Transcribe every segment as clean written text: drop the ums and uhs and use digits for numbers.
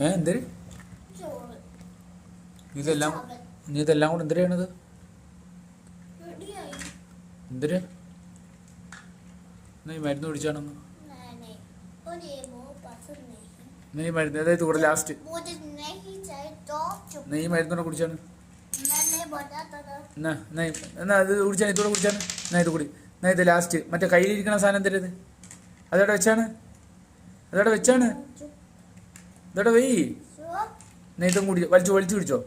എന്തിന് ഇതെല്ലാം നീ ഇതെല്ലാം കൂടെ എന്തിനാണത്? എന്തിന് നീ മരുന്ന് കുടിച്ചാണെന്ന്? നീ മരുന്ന് അതായത് കൂടെ ലാസ്റ്റ് നീ മരുന്നോടെ കുടിച്ചാണ് എന്നാ ഇത് കുടിച്ചാണ്, ഇതൂടെ കുടിച്ചാണ്. എന്നാ ഇത് കൂടി, എന്നാ ഇത് ലാസ്റ്റ് മറ്റേ കയ്യിലിരിക്കണ സാധനം തരുത്. അതവിടെ വെച്ചാണ്, അതവിടെ വെച്ചാണ്, ഇതോടെ വെയ്. എന്നാ ഇതും കൂടി വലിച്ചു കുടിച്ചോ.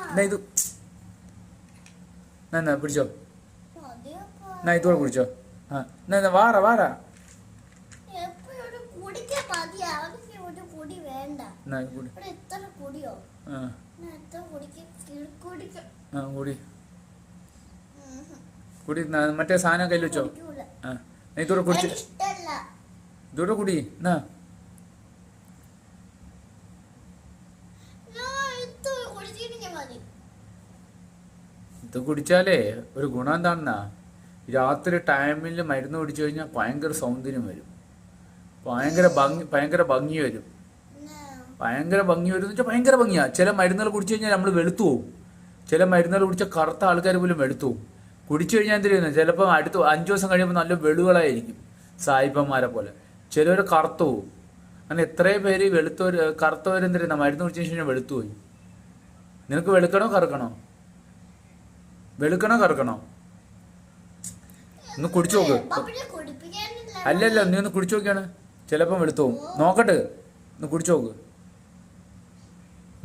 എന്നാ ഇത് എന്നാ പിടിച്ചോ. എന്നാ ഇതോടെ കുടിച്ചോ. ആ എന്നാ വാറ വാറ കുടി മറ്റേ സാധനം കയ്യിൽ വെച്ചോ. ആ ഇതൂടെ കുടിച്ച് ഇതൂടെ കുടി. എന്നാ ഇത് കുടിച്ചാലേ ഒരു ഗുണം എന്താണെന്നാ, രാത്രി ടൈമിൽ മരുന്ന് കുടിച്ചു കഴിഞ്ഞാൽ ഭയങ്കര സൗന്ദര്യം വരും, ഭയങ്കര ഭംഗി വരും. ഭയങ്കര ഭംഗി വരും എന്ന് വെച്ചാൽ ഭയങ്കര ഭംഗിയാ. ചില മരുന്നുകൾ കുടിച്ചു കഴിഞ്ഞാൽ നമ്മൾ വെളുത്തു പോകും. ചില മരുന്നുകൾ കുടിച്ച കറുത്ത ആൾക്കാർ പോലും വെളുത്തു പോകും. കുടിച്ചു കഴിഞ്ഞാൽ എന്തിനാ, ചിലപ്പോൾ അടുത്ത 5 ദിവസം കഴിയുമ്പോൾ നല്ല വെളുകളായിരിക്കും, സായിപ്പന്മാരെ പോലെ. ചിലവർ കറുത്തു പോകും. അങ്ങനെ എത്രയും പേര് കറുത്തവരെന്തിനാ മരുന്ന് കുടിച്ചു കഴിഞ്ഞാൽ വെളുത്തു പോയി. നിനക്ക് വെളുക്കണോ കറുക്കണോ? ഒന്ന് കുടിച്ചു നോക്ക്. അല്ലല്ല, നീ ഒന്ന് കുടിച്ചു നോക്കിയാണ്, ചിലപ്പം വെളുത്തു പോകും. നോക്കട്ടെ, ഒന്ന് കുടിച്ചു നോക്ക്.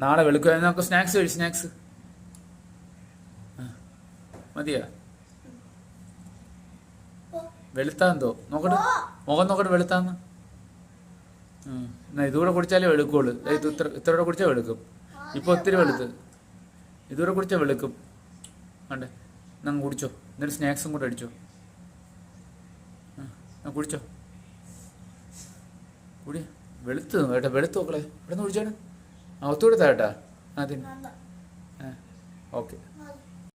നാളെ വെളുക്കുക. നമുക്ക് സ്നാക്സ് കഴിച്ചു. സ്നാക്സ് മതിയാ? വെളുത്താന്തോ നോക്കട്ടെ, മുഖം നോക്കട്ടെ വെളുത്താന്ന്. എന്നാ ഇതുകൂടെ കുടിച്ചാലേ വെളുക്കുള്ളൂ. ഇത്രയോടെ കുടിച്ചാൽ വെളുക്കും. ഇപ്പൊ ഒത്തിരി വെളുത്ത്, ഇതുകൂടെ കുടിച്ചാൽ വെളുക്കും. വേണ്ടേ, എന്നാ കുടിച്ചോ. എന്നിട്ട് സ്നാക്സും കൂടെ അടിച്ചോ. കുടിച്ചോ, കുടി. വെളുത്ത് കേട്ടാ, വെളുത്ത് നോക്കളെ. ഇവിടെ നിന്ന് കുടിച്ചാണ്. ഒത്തുകൂടെ താട്ടാ അതിന്. ഓക്കെ.